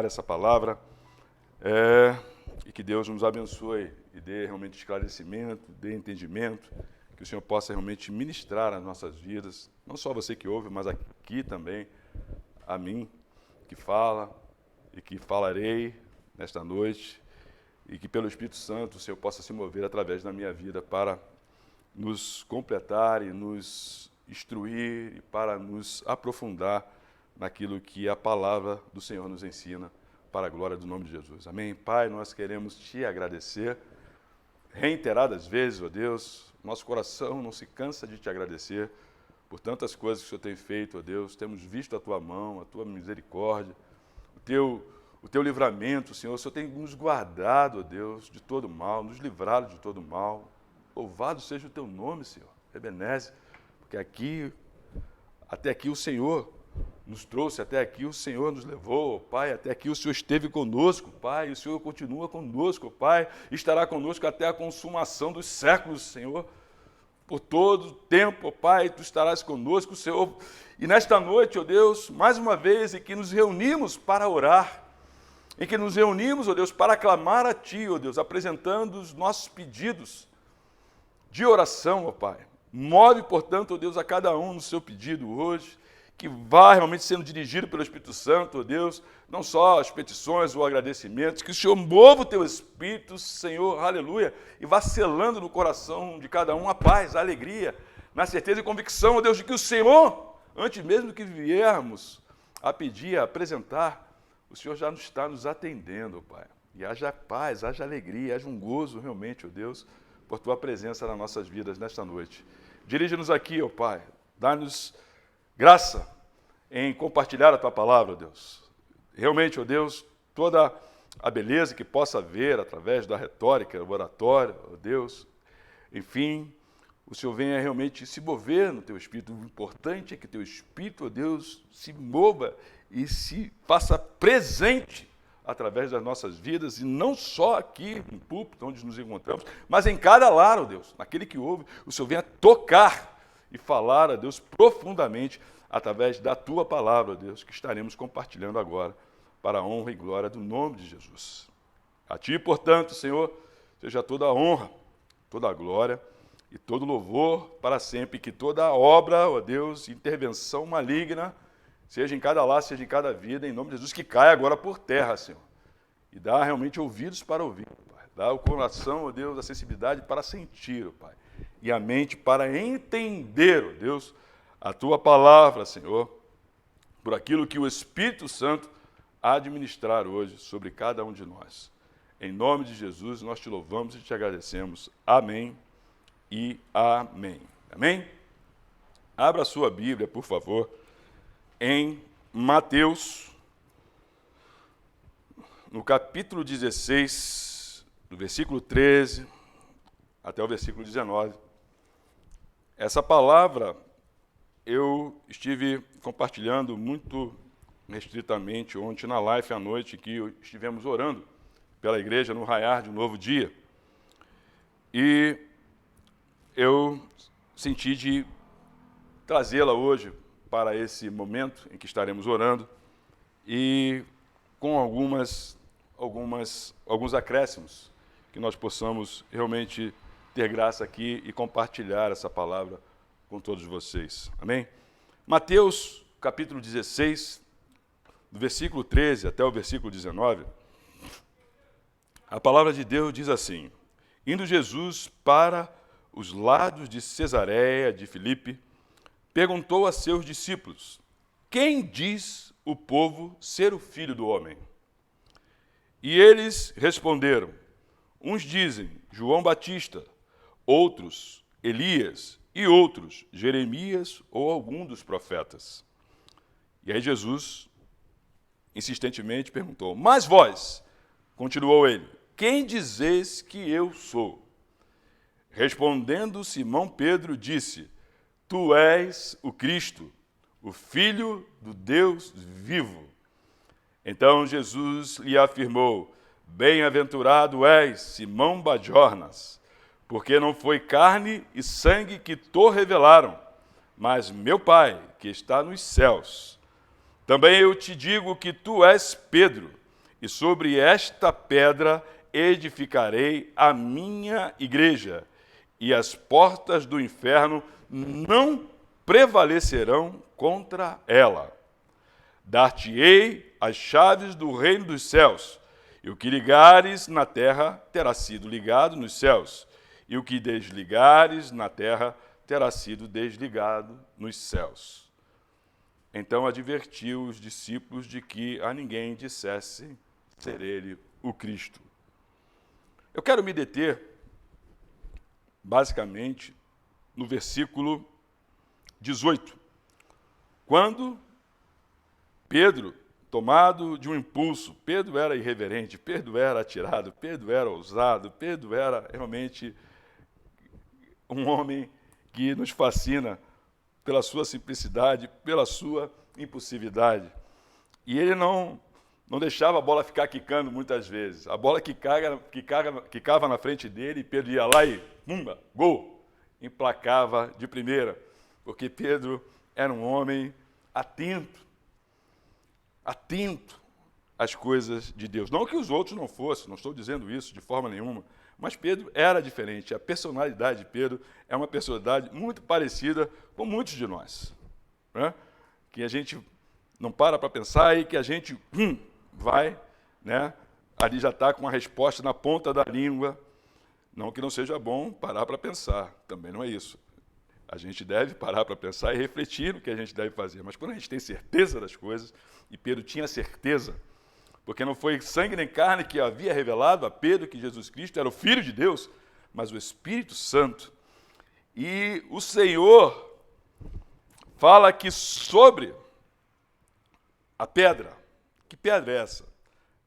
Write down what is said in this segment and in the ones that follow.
essa palavra e que Deus nos abençoe e dê realmente esclarecimento, dê entendimento, que o Senhor possa realmente ministrar as nossas vidas, não só você que ouve, mas aqui também, a mim, que fala e que falarei nesta noite, e que pelo Espírito Santo o Senhor possa se mover através da minha vida para nos completar e nos instruir e para nos aprofundar naquilo que a palavra do Senhor nos ensina, para a glória do nome de Jesus. Amém? Pai, nós queremos te agradecer reiteradas vezes, ó Deus. Nosso coração não se cansa de te agradecer por tantas coisas que o Senhor tem feito, ó Deus. Temos visto a tua mão, a tua misericórdia, o teu livramento, Senhor. O Senhor tem nos guardado, ó Deus, de todo mal, nos livrado de todo mal. Louvado seja o teu nome, Senhor. Ebenezer, porque até aqui o Senhor nos trouxe, até aqui o Senhor nos levou, Pai, até aqui o Senhor esteve conosco, Pai, e o Senhor continua conosco, Pai, estará conosco até a consumação dos séculos, Senhor. Por todo o tempo, Pai, Tu estarás conosco, Senhor. E nesta noite, ó Deus, mais uma vez, em que nos reunimos para orar, em que nos reunimos, ó Deus, para clamar a Ti, ó Deus, apresentando os nossos pedidos de oração, ó Pai. Move, portanto, ó Deus, a cada um no seu pedido hoje, que vá realmente sendo dirigido pelo Espírito Santo, ó Deus, não só as petições ou agradecimentos, que o Senhor mova o Teu Espírito, Senhor, aleluia, e vá selando no coração de cada um a paz, a alegria, na certeza e convicção, ó Deus, de que o Senhor, antes mesmo que viermos a pedir, a apresentar, o Senhor já está nos atendendo, ó Pai. E haja paz, haja alegria, haja um gozo realmente, ó Deus, por Tua presença nas nossas vidas nesta noite. Dirige-nos aqui, ó Pai, dá-nos graça em compartilhar a Tua palavra, ó Deus. Realmente, ó Deus, toda a beleza que possa haver através da retórica, do oratório, ó Deus, enfim, o Senhor venha realmente se mover no Teu Espírito. O importante é que Teu Espírito, ó Deus, se mova e se faça presente através das nossas vidas, e não só aqui no púlpito onde nos encontramos, mas em cada lar, ó Deus, naquele que ouve, o Senhor venha tocar e falar a Deus profundamente através da Tua palavra, ó Deus, que estaremos compartilhando agora, para a honra e glória do nome de Jesus. A Ti, portanto, Senhor, seja toda a honra, toda a glória e todo louvor para sempre, que toda obra, ó Deus, intervenção maligna, seja em cada lar, seja em cada vida, em nome de Jesus, que caia agora por terra, Senhor, e dá realmente ouvidos para ouvir, Pai. Dá o coração, ó Deus, a sensibilidade para sentir, ó Pai, e a mente para entender, ó Deus, a Tua palavra, Senhor, por aquilo que o Espírito Santo há de ministrar hoje sobre cada um de nós. Em nome de Jesus, nós Te louvamos e Te agradecemos. Amém e amém. Amém? Abra a sua Bíblia, por favor, em Mateus, no capítulo 16, do versículo 13 até o versículo 19. Essa palavra eu estive compartilhando muito restritamente ontem na live à noite, que estivemos orando pela igreja no raiar de um novo dia. E eu senti de trazê-la hoje para esse momento em que estaremos orando e com alguns acréscimos, que nós possamos realmente ter graça aqui e compartilhar essa palavra com todos vocês. Amém? Mateus, capítulo 16, do versículo 13 até o versículo 19, a palavra de Deus diz assim: Indo Jesus para os lados de Cesareia de Filipe, perguntou a seus discípulos: Quem diz o povo ser o Filho do Homem? E eles responderam: Uns dizem João Batista, outros Elias, e outros Jeremias ou algum dos profetas. E aí Jesus insistentemente perguntou: Mas vós, continuou ele, quem dizeis que eu sou? Respondendo Simão Pedro disse: Tu és o Cristo, o Filho do Deus vivo. Então Jesus lhe afirmou: Bem-aventurado és, Simão Bajornas, porque não foi carne e sangue que te revelaram, mas meu Pai, que está nos céus. Também eu te digo que tu és Pedro, e sobre esta pedra edificarei a minha igreja, e as portas do inferno não prevalecerão contra ela. Dar-te-ei as chaves do reino dos céus, e o que ligares na terra terá sido ligado nos céus, e o que desligares na terra terá sido desligado nos céus. Então advertiu os discípulos de que a ninguém dissesse ser ele o Cristo. Eu quero me deter, basicamente, no versículo 18, quando Pedro, tomado de um impulso, Pedro era irreverente, Pedro era atirado, Pedro era ousado, Pedro era realmente um homem que nos fascina pela sua simplicidade, pela sua impulsividade. E ele não deixava a bola ficar quicando muitas vezes. A bola quicava na frente dele, e Pedro ia lá e, pumba, gol! Emplacava de primeira, porque Pedro era um homem atento às coisas de Deus. Não que os outros não fossem, não estou dizendo isso de forma nenhuma, mas Pedro era diferente. A personalidade de Pedro é uma personalidade muito parecida com muitos de nós, né? Que a gente não para pensar e que a gente vai, né? Ali já está com a resposta na ponta da língua. Não que não seja bom parar para pensar, também não é isso. A gente deve parar para pensar e refletir no que a gente deve fazer. Mas quando a gente tem certeza das coisas, e Pedro tinha certeza, porque não foi sangue nem carne que havia revelado a Pedro que Jesus Cristo era o Filho de Deus, mas o Espírito Santo. E o Senhor fala aqui sobre a pedra. Que pedra é essa?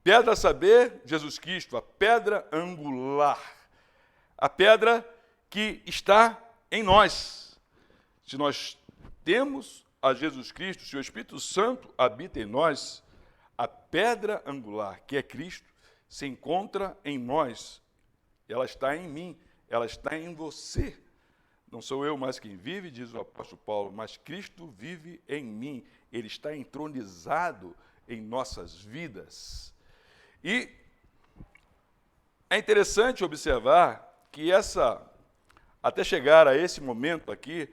Pedra a saber, Jesus Cristo, a pedra angular. A pedra que está em nós. Se nós temos a Jesus Cristo, se o Espírito Santo habita em nós, a pedra angular, que é Cristo, se encontra em nós. Ela está em mim, ela está em você. Não sou eu mais quem vive, diz o apóstolo Paulo, mas Cristo vive em mim. Ele está entronizado em nossas vidas. E é interessante observar que até chegar a esse momento aqui,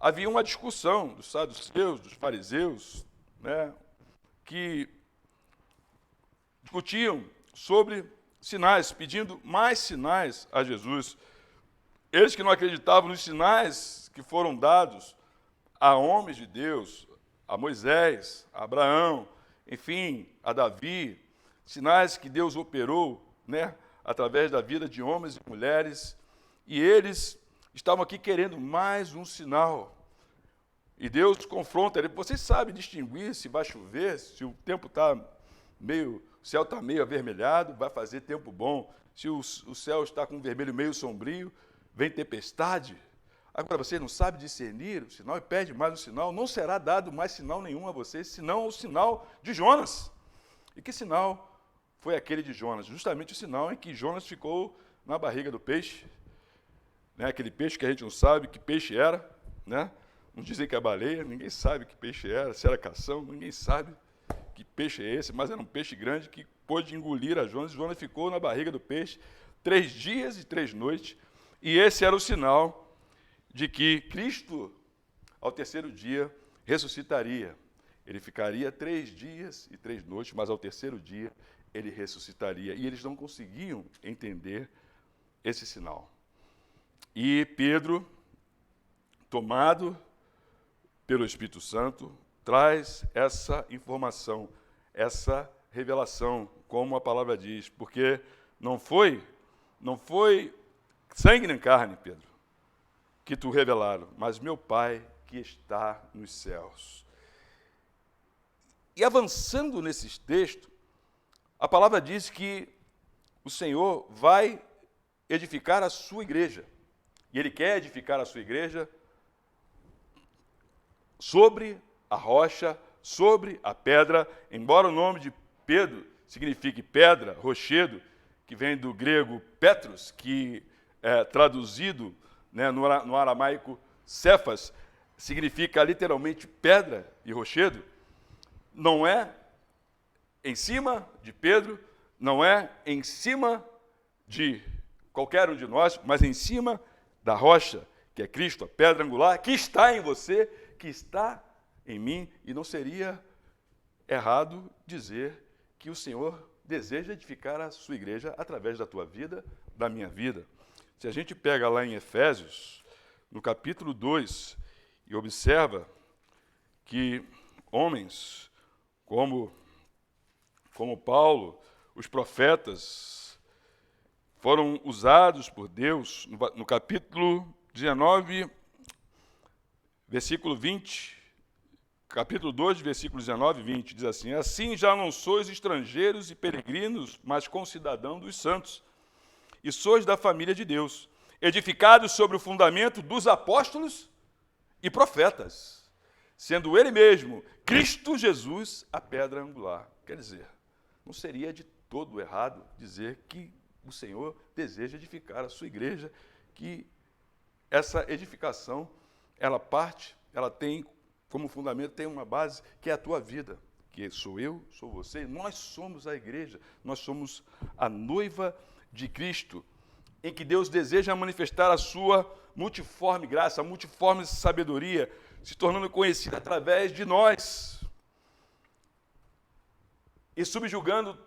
havia uma discussão dos saduceus, dos fariseus, né, que discutiam sobre sinais, pedindo mais sinais a Jesus. Eles que não acreditavam nos sinais que foram dados a homens de Deus, a Moisés, a Abraão, enfim, a Davi, sinais que Deus operou, né, através da vida de homens e mulheres, e eles estavam aqui querendo mais um sinal. E Deus confronta ele. Vocês sabem distinguir se vai chover, se o tempo está o céu está meio avermelhado, vai fazer tempo bom. Se o céu está com um vermelho meio sombrio, vem tempestade. Agora, vocês não sabem discernir o sinal e pede mais um sinal, não será dado mais sinal nenhum a vocês, senão o sinal de Jonas. E que sinal foi aquele de Jonas? Justamente o sinal em que Jonas ficou na barriga do peixe, né? Aquele peixe que a gente não sabe que peixe era, né? Não dizem que é baleia, ninguém sabe que peixe era, se era cação, ninguém sabe que peixe é esse, mas era um peixe grande que pôde engolir a Jonas. Jonas ficou na barriga do peixe 3 dias e 3 noites, e esse era o sinal de que Cristo, ao terceiro dia, ressuscitaria. Ele ficaria 3 dias e 3 noites, mas ao terceiro dia ele ressuscitaria. E eles não conseguiam entender esse sinal. E Pedro, tomado pelo Espírito Santo, traz essa informação, essa revelação, como a palavra diz, porque não foi sangue nem carne, Pedro, que tu revelaram, mas meu Pai que está nos céus. E avançando nesses textos, a palavra diz que o Senhor vai edificar a sua igreja. E Ele quer edificar a sua igreja sobre a rocha, sobre a pedra, embora o nome de Pedro signifique pedra, rochedo, que vem do grego Petros, que é traduzido, né, no aramaico Cefas, significa literalmente pedra e rochedo. Não é em cima de Pedro, não é em cima de qualquer um de nós, mas em cima da rocha, que é Cristo, a pedra angular, que está em você, que está em mim, e não seria errado dizer que o Senhor deseja edificar a sua igreja através da tua vida, da minha vida. Se a gente pega lá em Efésios, no capítulo 2, e observa que homens como Paulo, os profetas, foram usados por Deus, no capítulo 19, versículo 20, capítulo 2, versículos 19 e 20, diz assim: assim já não sois estrangeiros e peregrinos, mas concidadãos dos santos, e sois da família de Deus, edificados sobre o fundamento dos apóstolos e profetas, sendo ele mesmo, Cristo Jesus, a pedra angular. Quer dizer, não seria de todo errado dizer que o Senhor deseja edificar a sua igreja, que essa edificação, ela tem como fundamento, tem uma base, que é a tua vida, que sou eu, sou você, nós somos a igreja, nós somos a noiva de Cristo, em que Deus deseja manifestar a sua multiforme graça, a multiforme sabedoria, se tornando conhecida através de nós, e subjugando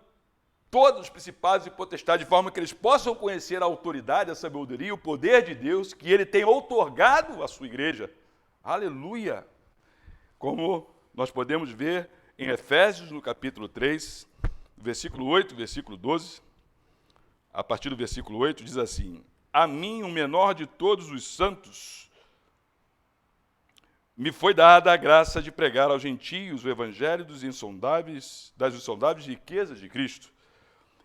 todos os principados e potestades, de forma que eles possam conhecer a autoridade, a sabedoria, o poder de Deus, que Ele tem outorgado à sua igreja. Aleluia! Como nós podemos ver em Efésios, no capítulo 3, versículo 8, versículo 12, a partir do versículo 8, diz assim: a mim, o menor de todos os santos, me foi dada a graça de pregar aos gentios o evangelho das insondáveis riquezas de Cristo,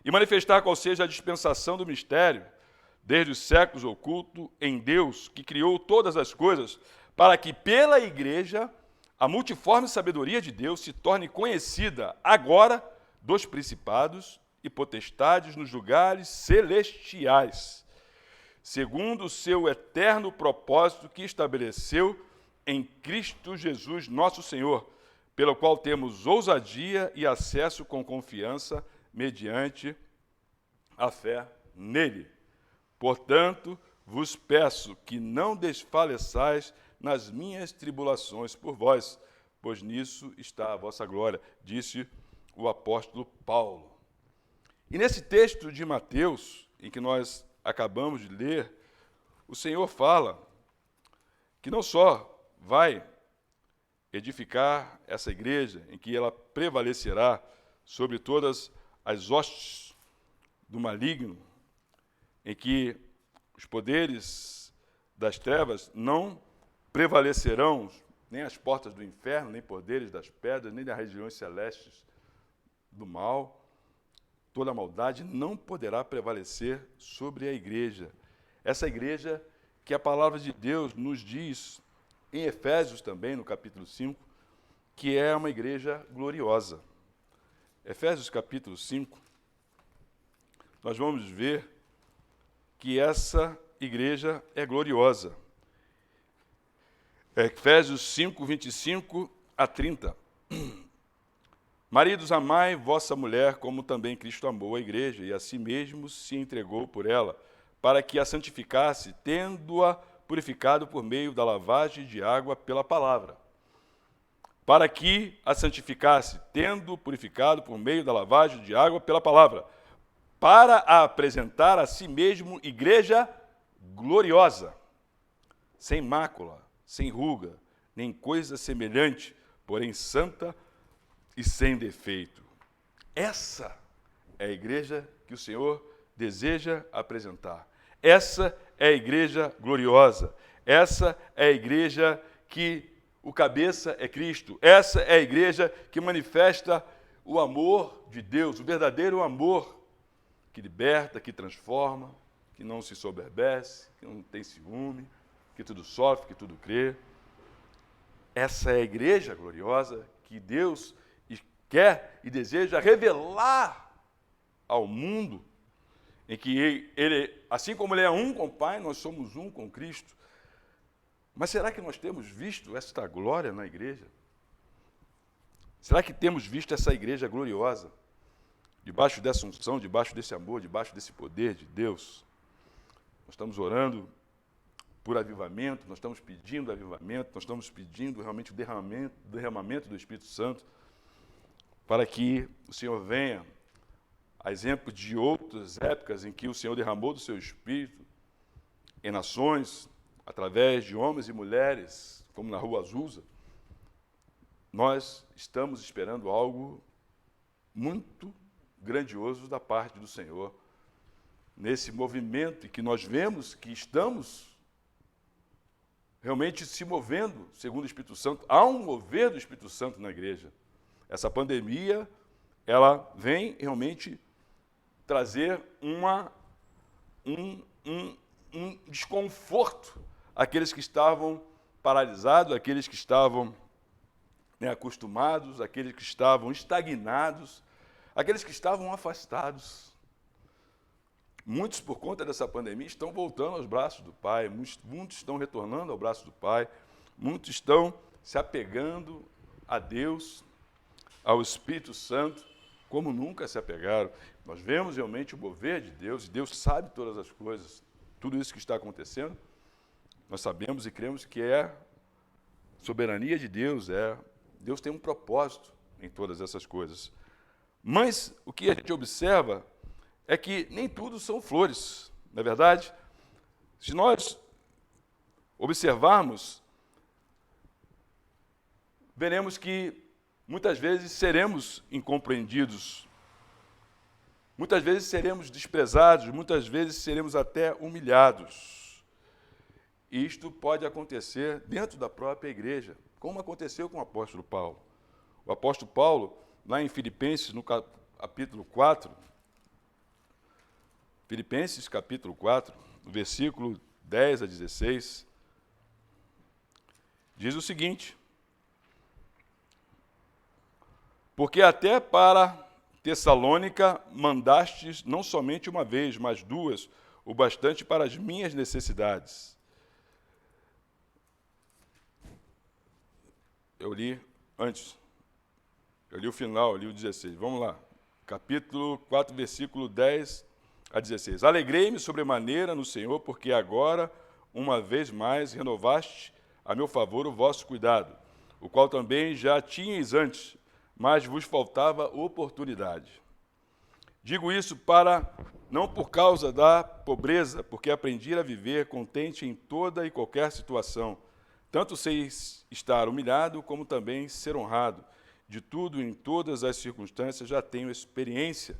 e manifestar qual seja a dispensação do mistério, desde os séculos oculto em Deus, que criou todas as coisas, para que pela igreja a multiforme sabedoria de Deus se torne conhecida agora dos principados e potestades nos lugares celestiais, segundo o seu eterno propósito que estabeleceu em Cristo Jesus, nosso Senhor, pelo qual temos ousadia e acesso com confiança mediante a fé nele. Portanto, vos peço que não desfaleçais nas minhas tribulações por vós, pois nisso está a vossa glória, disse o apóstolo Paulo. E nesse texto de Mateus, em que nós acabamos de ler, o Senhor fala que não só vai edificar essa igreja, em que ela prevalecerá sobre todas as hostes do maligno, em que os poderes das trevas não prevalecerão, nem as portas do inferno, nem poderes das pedras, nem das regiões celestes do mal, toda a maldade não poderá prevalecer sobre a igreja. Essa igreja que a palavra de Deus nos diz, em Efésios também, no capítulo 5, que é uma igreja gloriosa. Efésios capítulo 5, nós vamos ver que essa igreja é gloriosa. Efésios 5, 25 a 30. Maridos, amai vossa mulher, como também Cristo amou a igreja, e a si mesmo se entregou por ela, para que a santificasse, tendo-a purificado por meio da lavagem de água pela palavra. Para que a santificasse, tendo purificado por meio da lavagem de água pela palavra, para a apresentar a si mesmo igreja gloriosa, sem mácula, sem ruga, nem coisa semelhante, porém santa e sem defeito. Essa é a igreja que o Senhor deseja apresentar. Essa é a igreja gloriosa. Essa é a igreja que o cabeça é Cristo. Essa é a igreja que manifesta o amor de Deus, o verdadeiro amor que liberta, que transforma, que não se soberbece, que não tem ciúme, que tudo sofre, que tudo crê. Essa é a igreja gloriosa que Deus quer e deseja revelar ao mundo, em que ele, assim como ele é um com o Pai, nós somos um com Cristo. Mas será que nós temos visto esta glória na igreja? Será que temos visto essa igreja gloriosa, debaixo dessa unção, debaixo desse amor, debaixo desse poder de Deus? Nós estamos orando por avivamento, nós estamos pedindo avivamento, nós estamos pedindo realmente o derramamento do Espírito Santo, para que o Senhor venha, a exemplo de outras épocas em que o Senhor derramou do seu Espírito em nações, através de homens e mulheres, como na Rua Azusa. Nós estamos esperando algo muito grandioso da parte do Senhor, nesse movimento que nós vemos que estamos realmente se movendo, segundo o Espírito Santo. Há um mover do Espírito Santo na igreja. Essa pandemia, ela vem realmente trazer um desconforto àqueles que estavam paralisados, àqueles que estavam acostumados, aqueles que estavam estagnados, aqueles que estavam afastados. Muitos, por conta dessa pandemia, estão voltando aos braços do Pai, muitos estão retornando ao braço do Pai, muitos estão se apegando a Deus, ao Espírito Santo, como nunca se apegaram. Nós vemos realmente o mover de Deus, e Deus sabe todas as coisas, tudo isso que está acontecendo, nós sabemos e cremos que é soberania de Deus, Deus tem um propósito em todas essas coisas. Mas o que a gente observa é que nem tudo são flores, não é verdade? Se nós observarmos, veremos que muitas vezes seremos incompreendidos, muitas vezes seremos desprezados, muitas vezes seremos até humilhados. E isto pode acontecer dentro da própria igreja, como aconteceu com o apóstolo Paulo. O apóstolo Paulo, lá em Filipenses, no capítulo 4, Filipenses capítulo 4, versículo 10 a 16, diz o seguinte: porque até para Tessalônica mandastes não somente uma vez, mas duas, o bastante para as minhas necessidades. Eu li antes, eu li o final, eu li o 16. Vamos lá, capítulo 4, versículo 10 a 16. Alegrei-me sobremaneira no Senhor, porque agora, uma vez mais, renovaste a meu favor o vosso cuidado, o qual também já tinhais antes, mas vos faltava oportunidade. Digo isso não por causa da pobreza, porque aprendi a viver contente em toda e qualquer situação. Tanto sei estar humilhado, como também ser honrado. De tudo, em todas as circunstâncias, já tenho experiência,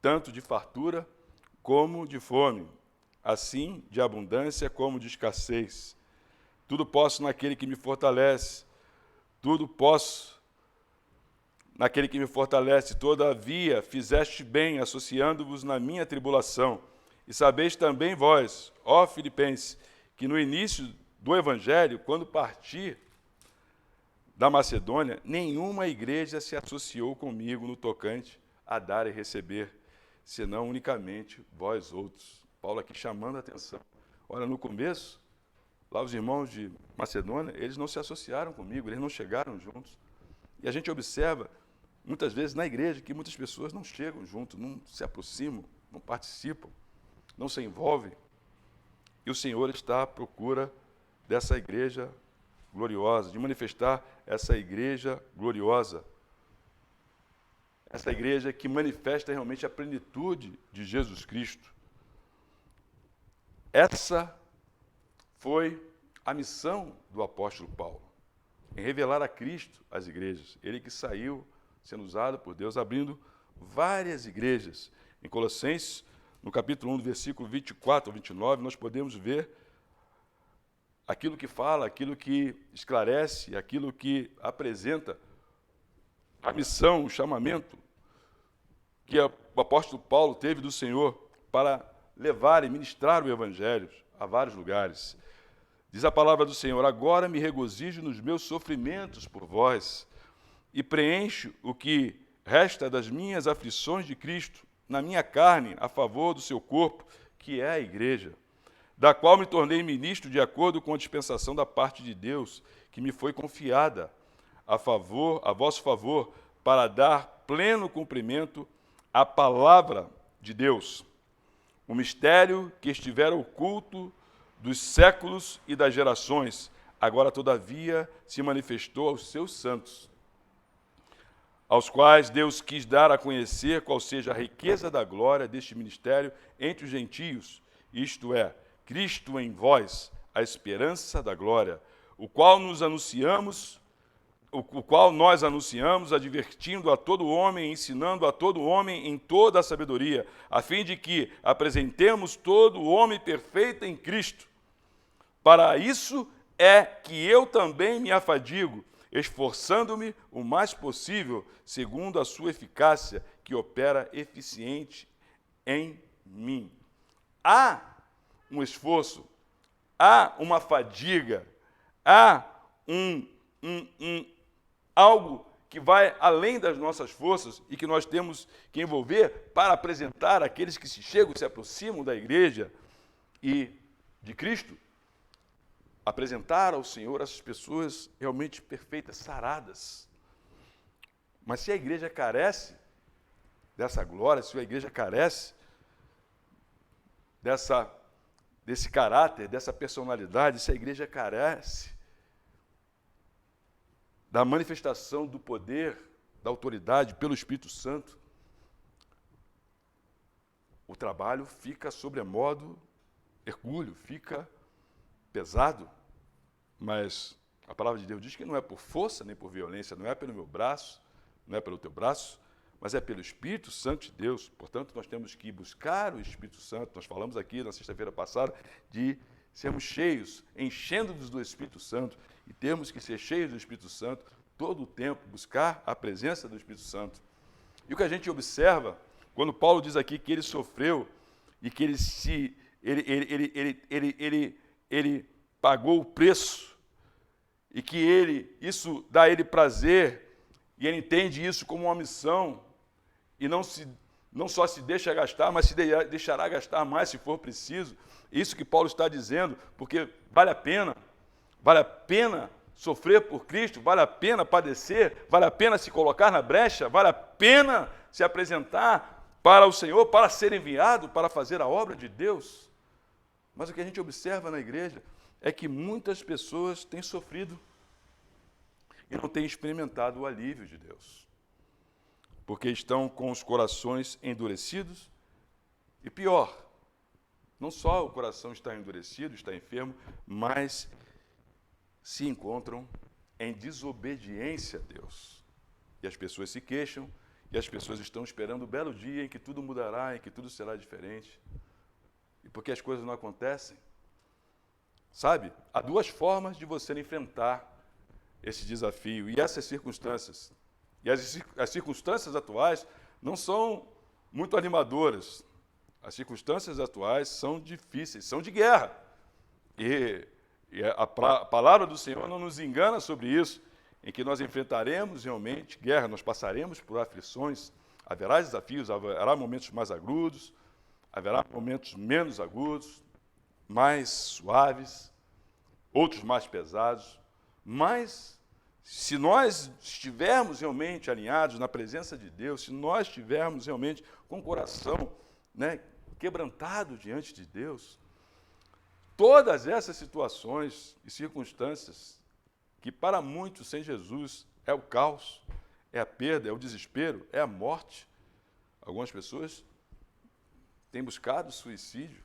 tanto de fartura como de fome, assim de abundância como de escassez. Tudo posso naquele que me fortalece, tudo posso naquele que me fortalece. Todavia, fizeste bem, associando-vos na minha tribulação. E sabeis também vós, ó Filipenses, que no início do Evangelho, quando parti da Macedônia, nenhuma igreja se associou comigo no tocante a dar e receber, senão unicamente vós outros. Paulo aqui chamando a atenção. Olha, no começo, lá os irmãos de Macedônia, eles não se associaram comigo, eles não chegaram juntos. E a gente observa, muitas vezes na igreja, que muitas pessoas não chegam junto, não se aproximam, não participam, não se envolvem. E o Senhor está à procura dessa igreja gloriosa, de manifestar essa igreja gloriosa. Essa igreja que manifesta realmente a plenitude de Jesus Cristo. Essa foi a missão do apóstolo Paulo, em revelar a Cristo às igrejas. Ele que saiu sendo usado por Deus, abrindo várias igrejas. Em Colossenses, no capítulo 1, do versículo 24 ao 29, nós podemos ver aquilo que fala, aquilo que esclarece, aquilo que apresenta a missão, o chamamento que o apóstolo Paulo teve do Senhor para levar e ministrar o Evangelho a vários lugares. Diz a palavra do Senhor: agora me regozijo nos meus sofrimentos por vós e preencho o que resta das minhas aflições de Cristo na minha carne a favor do seu corpo, que é a igreja, da qual me tornei ministro de acordo com a dispensação da parte de Deus, que me foi confiada, a vosso favor, para dar pleno cumprimento à palavra de Deus, o mistério que estivera oculto dos séculos e das gerações, agora, todavia, se manifestou aos seus santos, aos quais Deus quis dar a conhecer qual seja a riqueza da glória deste ministério entre os gentios, isto é, Cristo em vós, a esperança da glória, o qual nós anunciamos, advertindo a todo homem, ensinando a todo homem em toda a sabedoria, a fim de que apresentemos todo homem perfeito em Cristo. Para isso é que eu também me afadigo, esforçando-me o mais possível, segundo a sua eficácia, que opera eficiente em mim. Há um esforço, há uma fadiga, há algo que vai além das nossas forças e que nós temos que envolver para apresentar aqueles que se chegam, se aproximam da igreja e de Cristo, apresentar ao Senhor essas pessoas realmente perfeitas, saradas. Mas se a igreja carece dessa glória, se a igreja carece desse caráter, dessa personalidade, se a igreja carece da manifestação do poder, da autoridade pelo Espírito Santo, o trabalho fica sobremodo hercúleo, fica pesado. Mas a palavra de Deus diz que não é por força nem por violência, não é pelo meu braço, não é pelo teu braço, mas é pelo Espírito Santo de Deus. Portanto, nós temos que buscar o Espírito Santo. Nós falamos aqui na sexta-feira passada de sermos cheios, enchendo-nos do Espírito Santo, e temos que ser cheios do Espírito Santo todo o tempo, buscar a presença do Espírito Santo. E o que a gente observa, quando Paulo diz aqui que ele sofreu e que ele pagou o preço, e que isso dá a ele prazer, e ele entende isso como uma missão, e não só se deixa gastar, mas se deixará gastar mais se for preciso. Isso que Paulo está dizendo, porque vale a pena sofrer por Cristo, vale a pena padecer, vale a pena se colocar na brecha, vale a pena se apresentar para o Senhor, para ser enviado, para fazer a obra de Deus. Mas o que a gente observa na igreja é que muitas pessoas têm sofrido e não têm experimentado o alívio de Deus, porque estão com os corações endurecidos e pior, não só o coração está endurecido, está enfermo, mas se encontram em desobediência a Deus. E as pessoas se queixam, e as pessoas estão esperando o belo dia em que tudo mudará, em que tudo será diferente. E porque as coisas não acontecem, sabe? Há duas formas de você enfrentar esse desafio e essas circunstâncias. E as circunstâncias atuais não são muito animadoras. As circunstâncias atuais são difíceis, são de guerra. E a palavra do Senhor não nos engana sobre isso, em que nós enfrentaremos realmente guerra, nós passaremos por aflições, haverá desafios, haverá momentos mais agudos, haverá momentos menos agudos, mais suaves, outros mais pesados, mas se nós estivermos realmente alinhados na presença de Deus, se nós estivermos realmente com o coração, quebrantado diante de Deus, todas essas situações e circunstâncias que para muitos sem Jesus é o caos, é a perda, é o desespero, é a morte. Algumas pessoas têm buscado suicídio.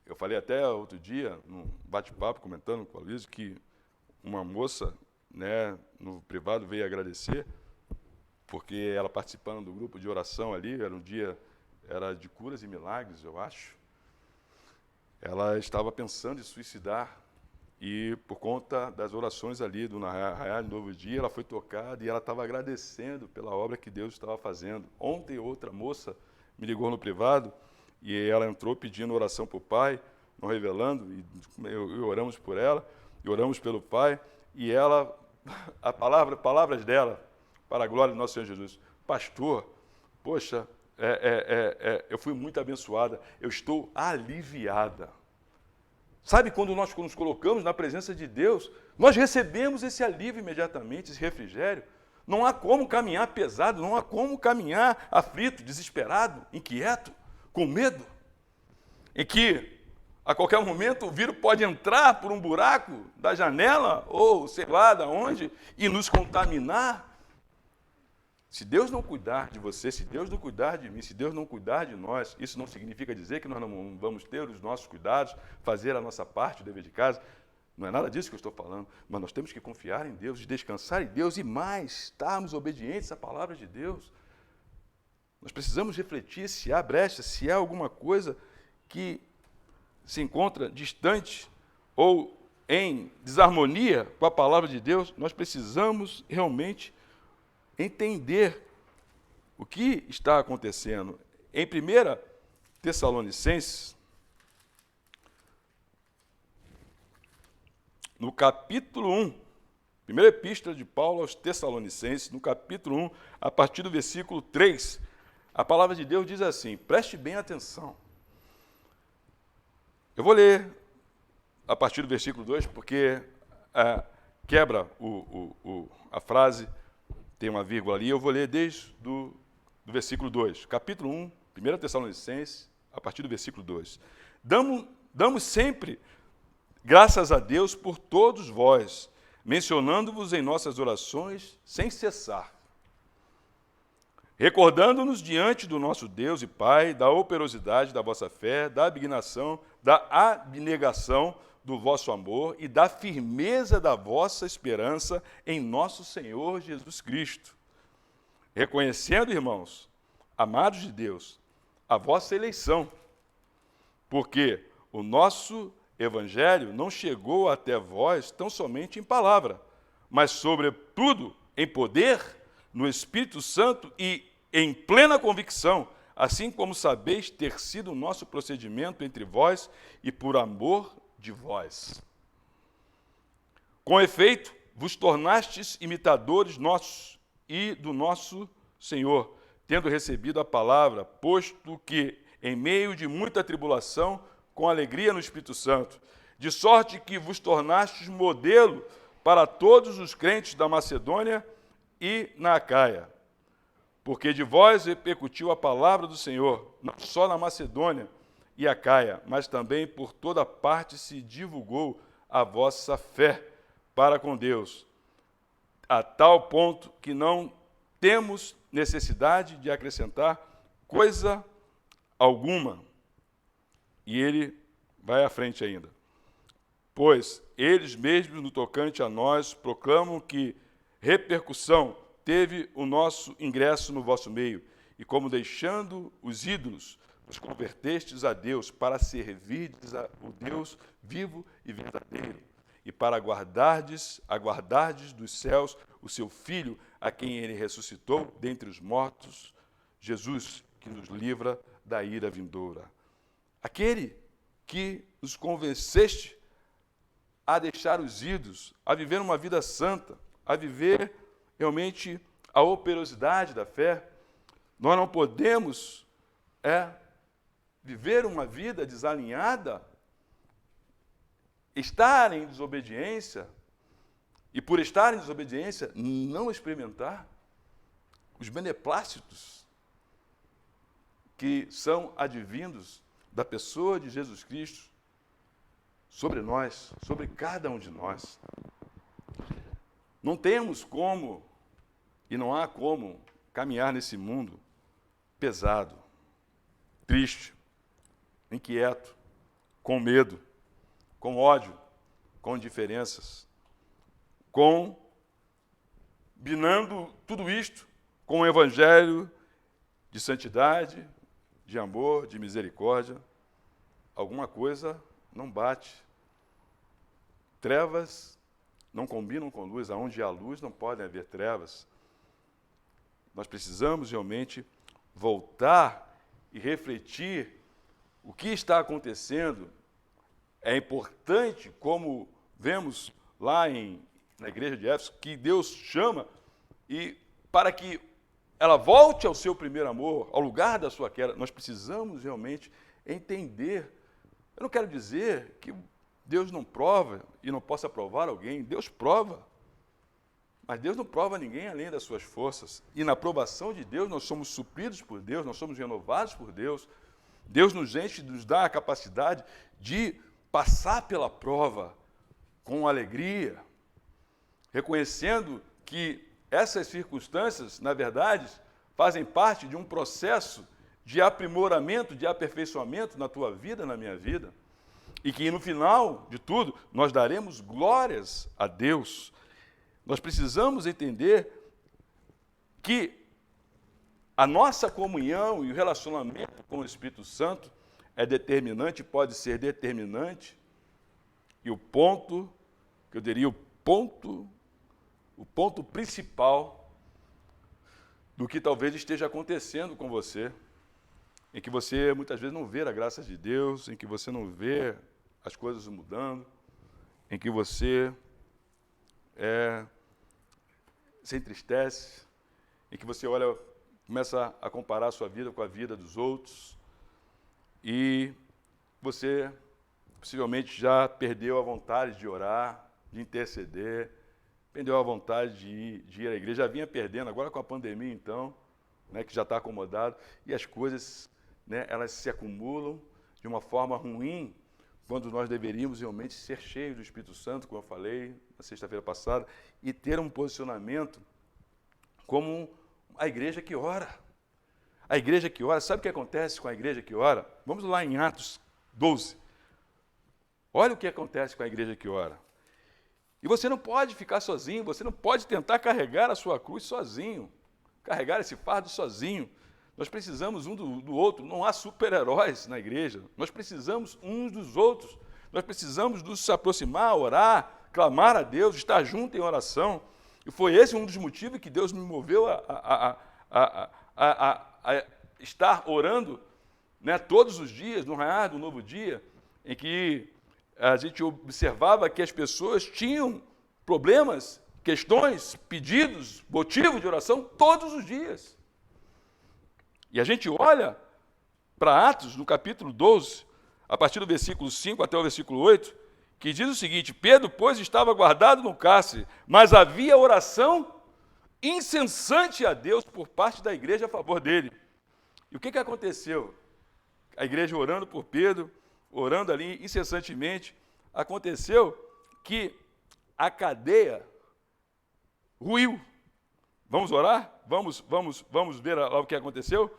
Eu falei até outro dia, num bate-papo, comentando com a Luísa, que uma moça, no privado, veio agradecer, porque ela participando do grupo de oração ali, era de curas e milagres, eu acho. Ela estava pensando em suicidar, e por conta das orações ali do Arraial do Novo Dia, ela foi tocada e ela estava agradecendo pela obra que Deus estava fazendo. Ontem, outra moça me ligou no privado, e ela entrou pedindo oração para o pai, não revelando, e oramos por ela, e oramos pelo pai, e ela, palavras dela, para a glória do nosso Senhor Jesus: pastor, poxa, eu fui muito abençoada, eu estou aliviada. Sabe, quando nós nos colocamos na presença de Deus, nós recebemos esse alívio imediatamente, esse refrigério. Não há como caminhar pesado, não há como caminhar aflito, desesperado, inquieto, com medo, em que a qualquer momento o vírus pode entrar por um buraco da janela ou sei lá de onde e nos contaminar. Se Deus não cuidar de você, se Deus não cuidar de mim, se Deus não cuidar de nós, isso não significa dizer que nós não vamos ter os nossos cuidados, fazer a nossa parte, o dever de casa. Não é nada disso que eu estou falando, mas nós temos que confiar em Deus, descansar em Deus e mais, estarmos obedientes à palavra de Deus. Nós precisamos refletir se há brecha, se há alguma coisa que se encontra distante ou em desarmonia com a palavra de Deus. Nós precisamos realmente entender o que está acontecendo. Em 1 Tessalonicenses, no capítulo 1, primeira epístola de Paulo aos Tessalonicenses, no capítulo 1, a partir do versículo 3, a palavra de Deus diz assim, preste bem atenção. Eu vou ler a partir do versículo 2, porque quebra a frase, tem uma vírgula ali, eu vou ler desde do versículo 2. Capítulo 1, 1 Tessalonicenses, a partir do versículo 2. Damos sempre graças a Deus por todos vós, mencionando-vos em nossas orações sem cessar, recordando-nos diante do nosso Deus e Pai da operosidade da vossa fé, da abnegação, do vosso amor e da firmeza da vossa esperança em nosso Senhor Jesus Cristo. Reconhecendo, irmãos, amados de Deus, a vossa eleição, porque o nosso Evangelho não chegou até vós tão somente em palavra, mas, sobretudo, em poder, no Espírito Santo e em plena convicção, assim como sabeis ter sido o nosso procedimento entre vós e por amor de vós. Com efeito, vos tornastes imitadores nossos e do nosso Senhor, tendo recebido a palavra, posto que, em meio de muita tribulação, com alegria no Espírito Santo, de sorte que vos tornastes modelo para todos os crentes da Macedônia e na Acaia. Porque de vós repercutiu a palavra do Senhor, não só na Macedônia e Acaia, mas também por toda parte se divulgou a vossa fé para com Deus, a tal ponto que não temos necessidade de acrescentar coisa alguma. E ele vai à frente ainda. Pois eles mesmos, no tocante a nós, proclamam que repercussão teve o nosso ingresso no vosso meio, e como deixando os ídolos, vos convertestes a Deus para servirdes o Deus vivo e verdadeiro, e para aguardardes dos céus o seu Filho, a quem ele ressuscitou dentre os mortos, Jesus, que nos livra da ira vindoura. Aquele que nos convenceste a deixar os ídolos, a viver uma vida santa, a viver realmente a operosidade da fé. Nós não podemos viver uma vida desalinhada, estar em desobediência, e por estar em desobediência, não experimentar os beneplácitos que são advindos da pessoa de Jesus Cristo sobre nós, sobre cada um de nós. Não temos como, e não há como, caminhar nesse mundo pesado, triste, inquieto, com medo, com ódio, com diferenças, combinando tudo isto com o evangelho de santidade, de amor, de misericórdia. Alguma coisa não bate. Trevas não combinam com luz. Onde há luz não podem haver trevas. Nós precisamos realmente voltar e refletir o que está acontecendo. É importante, como vemos lá na igreja de Éfeso, que Deus chama e para que ela volte ao seu primeiro amor, ao lugar da sua queda. Nós precisamos realmente entender. Eu não quero dizer que Deus não prova e não possa provar alguém. Deus prova. Mas Deus não prova ninguém além das suas forças. E na provação de Deus, nós somos supridos por Deus, nós somos renovados por Deus. Deus nos enche, nos dá a capacidade de passar pela prova com alegria, reconhecendo que essas circunstâncias, na verdade, fazem parte de um processo de aprimoramento, de aperfeiçoamento na tua vida, na minha vida, e que no final de tudo nós daremos glórias a Deus. Nós precisamos entender que a nossa comunhão e o relacionamento com o Espírito Santo é determinante, pode ser determinante, e o ponto, que eu diria o ponto principal do que talvez esteja acontecendo com você, em que você muitas vezes não vê a graça de Deus, em que você não vê as coisas mudando, em que você se entristece, em que você olha, começa a comparar a sua vida com a vida dos outros, e você possivelmente já perdeu a vontade de orar, de interceder, perdeu a vontade de ir à igreja, já vinha perdendo, agora com a pandemia então, né, que já está acomodado, e as coisas, né, elas se acumulam de uma forma ruim, quando nós deveríamos realmente ser cheios do Espírito Santo, como eu falei na sexta-feira passada, e ter um posicionamento como a igreja que ora. A igreja que ora, sabe o que acontece com a igreja que ora? Vamos lá em Atos 12. Olha o que acontece com a igreja que ora. E você não pode ficar sozinho, você não pode tentar carregar a sua cruz sozinho, carregar esse fardo sozinho. Nós precisamos um do outro, não há super-heróis na igreja, nós precisamos uns dos outros, nós precisamos nos aproximar, orar, clamar a Deus, estar junto em oração. E foi esse um dos motivos que Deus me moveu a estar orando, né, todos os dias, no raiar do novo dia, em que a gente observava que as pessoas tinham problemas, questões, pedidos, motivos de oração todos os dias. E a gente olha para Atos, no capítulo 12, a partir do versículo 5 até o versículo 8, que diz o seguinte: Pedro, pois, estava guardado no cárcere, mas havia oração incessante a Deus por parte da igreja a favor dele. E o que aconteceu? A igreja orando por Pedro, orando ali incessantemente, aconteceu que a cadeia ruiu. Vamos orar? Vamos ver lá o que aconteceu?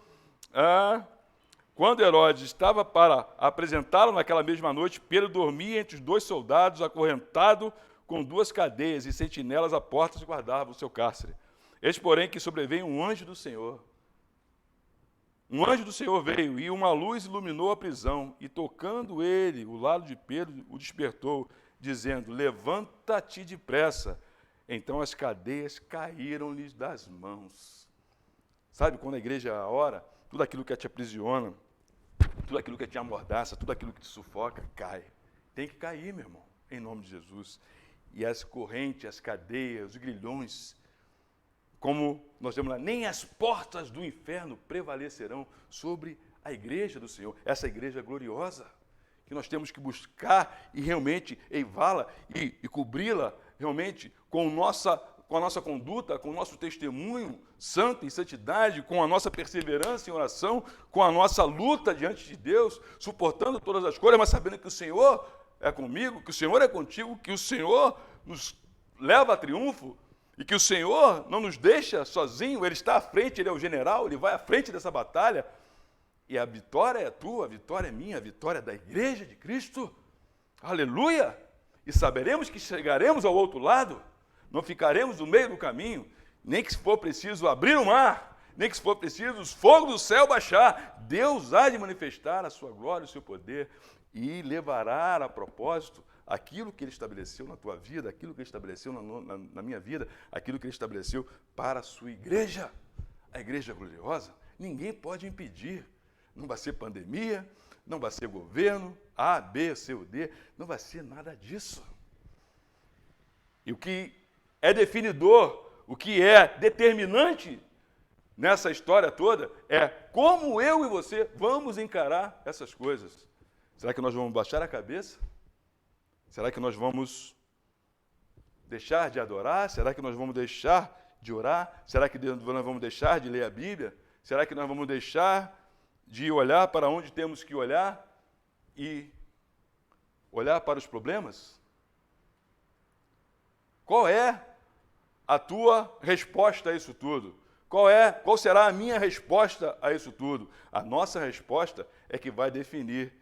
Quando Herodes estava para apresentá-lo naquela mesma noite, Pedro dormia entre os dois soldados, acorrentado com duas cadeias, e sentinelas à porta guardavam o seu cárcere. Eis, porém, que sobreveio um anjo do Senhor. Um anjo do Senhor veio, e uma luz iluminou a prisão, e tocando ele o lado de Pedro, o despertou, dizendo: levanta-te depressa. Então as cadeias caíram-lhes das mãos. Sabe, quando a igreja ora, tudo aquilo que te aprisiona, tudo aquilo que te amordaça, tudo aquilo que te sufoca, cai. Tem que cair, meu irmão, em nome de Jesus. E as correntes, as cadeias, os grilhões, como nós temos lá, nem as portas do inferno prevalecerão sobre a igreja do Senhor, essa igreja gloriosa, que nós temos que buscar e realmente eivá-la e cobri-la realmente com a nossa conduta, com o nosso testemunho santo em santidade, com a nossa perseverança em oração, com a nossa luta diante de Deus, suportando todas as coisas, mas sabendo que o Senhor é comigo, que o Senhor é contigo, que o Senhor nos leva a triunfo, e que o Senhor não nos deixa sozinho, Ele está à frente, Ele é o general, Ele vai à frente dessa batalha, e a vitória é tua, a vitória é minha, a vitória é da igreja de Cristo. Aleluia! E saberemos que chegaremos ao outro lado, não ficaremos no meio do caminho, nem que se for preciso abrir o mar, nem que se for preciso os fogos do céu baixar, Deus há de manifestar a sua glória, o seu poder, e levará a propósito aquilo que Ele estabeleceu na tua vida, aquilo que Ele estabeleceu na minha vida, aquilo que Ele estabeleceu para a sua igreja, a igreja gloriosa. Ninguém pode impedir, não vai ser pandemia, não vai ser governo, A, B, C ou D, não vai ser nada disso. E o que é definidor, o que é determinante nessa história toda é como eu e você vamos encarar essas coisas. Será que nós vamos baixar a cabeça? Será que nós vamos deixar de adorar? Será que nós vamos deixar de orar? Será que nós vamos deixar de ler a Bíblia? Será que nós vamos deixar de olhar para onde temos que olhar e olhar para os problemas? Qual é a tua resposta a isso tudo? Qual será a minha resposta a isso tudo? A nossa resposta é que vai definir